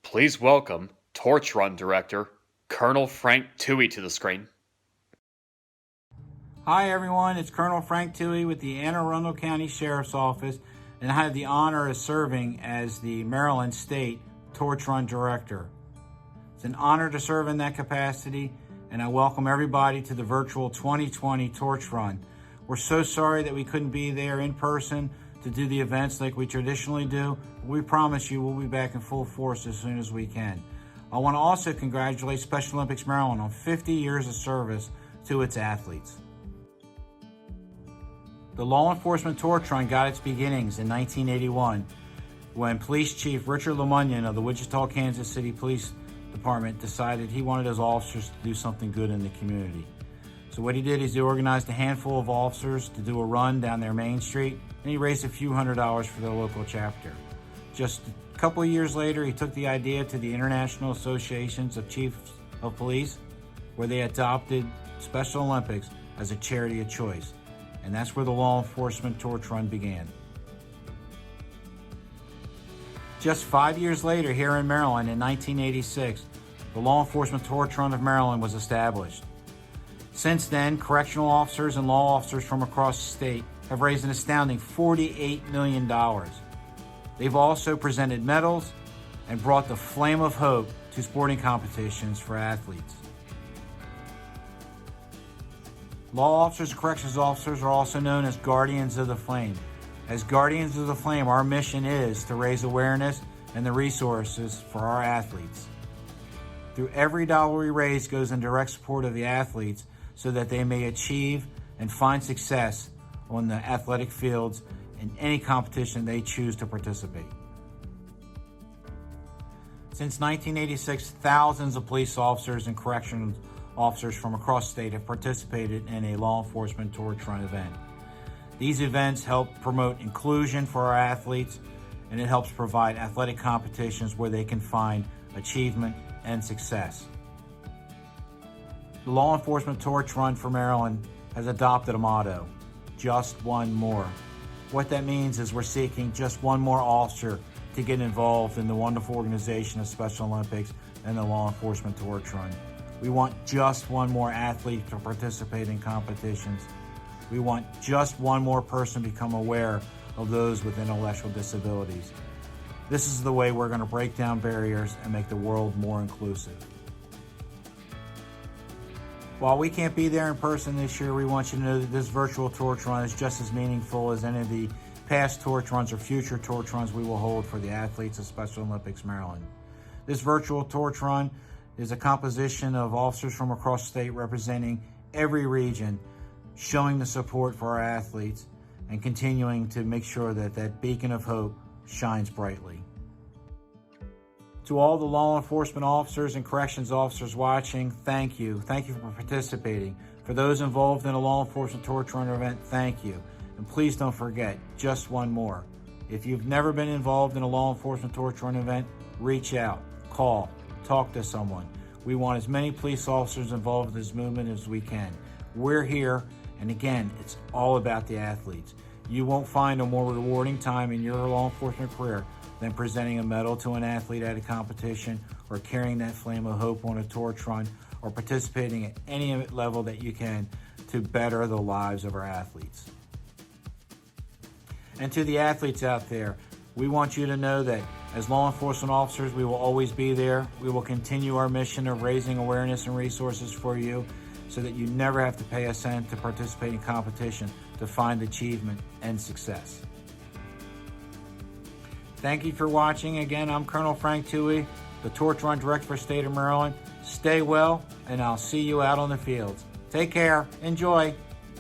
Please welcome Torch Run Director, Colonel Frank Tewey to the screen. Hi everyone, it's Colonel Frank Tewey with the Anne Arundel County Sheriff's Office, and I have the honor of serving as the Maryland State Torch Run Director. It's an honor to serve in that capacity, and I welcome everybody to the virtual 2020 Torch Run. We're so sorry that we couldn't be there in person to do the events like we traditionally do. We promise you we'll be back in full force as soon as we can. I want to also congratulate Special Olympics Maryland on 50 years of service to its athletes. The law enforcement torch run got its beginnings in 1981 when Police Chief Richard Lemunion of the Wichita, Kansas City Police Department decided he wanted his officers to do something good in the community. So what he did is he organized a handful of officers to do a run down their main street, and he raised a few $100s for their local chapter. Just a couple of years later, he took the idea to the International Associations of Chiefs of Police, where they adopted Special Olympics as a charity of choice. And that's where the law enforcement torch run began. Just 5 years later, here in Maryland in 1986, the Law Enforcement Torch Run of Maryland was established. Since then, correctional officers and law officers from across the state have raised an astounding $48 million. They've also presented medals and brought the flame of hope to sporting competitions for athletes. Law officers and corrections officers are also known as Guardians of the Flame. As Guardians of the Flame, our mission is to raise awareness and the resources for our athletes. Through every dollar we raise goes in direct support of the athletes so that they may achieve and find success on the athletic fields in any competition they choose to participate. Since 1986, thousands of police officers and corrections officers from across the state have participated in a law enforcement torch run event. These events help promote inclusion for our athletes, and it helps provide athletic competitions where they can find achievement and success. The Law Enforcement Torch Run for Maryland has adopted a motto, just one more. What that means is we're seeking just one more officer to get involved in the wonderful organization of Special Olympics and the Law Enforcement Torch Run. We want just one more athlete to participate in competitions. We want just one more person to become aware of those with intellectual disabilities. This is the way we're going to break down barriers and make the world more inclusive. While we can't be there in person this year, we want you to know that this virtual torch run is just as meaningful as any of the past torch runs or future torch runs we will hold for the athletes of Special Olympics Maryland. This virtual torch run is a composition of officers from across the state representing every region, showing the support for our athletes and continuing to make sure that that beacon of hope shines brightly. To all the law enforcement officers and corrections officers watching, thank you. Thank you for participating. For those involved in a law enforcement torch run event, thank you. And please don't forget, just one more. If you've never been involved in a law enforcement torch run event, reach out, call, talk to someone. We want as many police officers involved in this movement as we can. We're here, and again, it's all about the athletes. You won't find a more rewarding time in your law enforcement career than presenting a medal to an athlete at a competition, or carrying that flame of hope on a torch run, or participating at any level that you can to better the lives of our athletes. And to the athletes out there, we want you to know that as law enforcement officers, we will always be there. We will continue our mission of raising awareness and resources for you so that you never have to pay a cent to participate in competition to find achievement and success. Thank you for watching. Again, I'm Colonel Frank Tewey, the Torch Run Director for the State of Maryland. Stay well, and I'll see you out on the fields. Take care. Enjoy.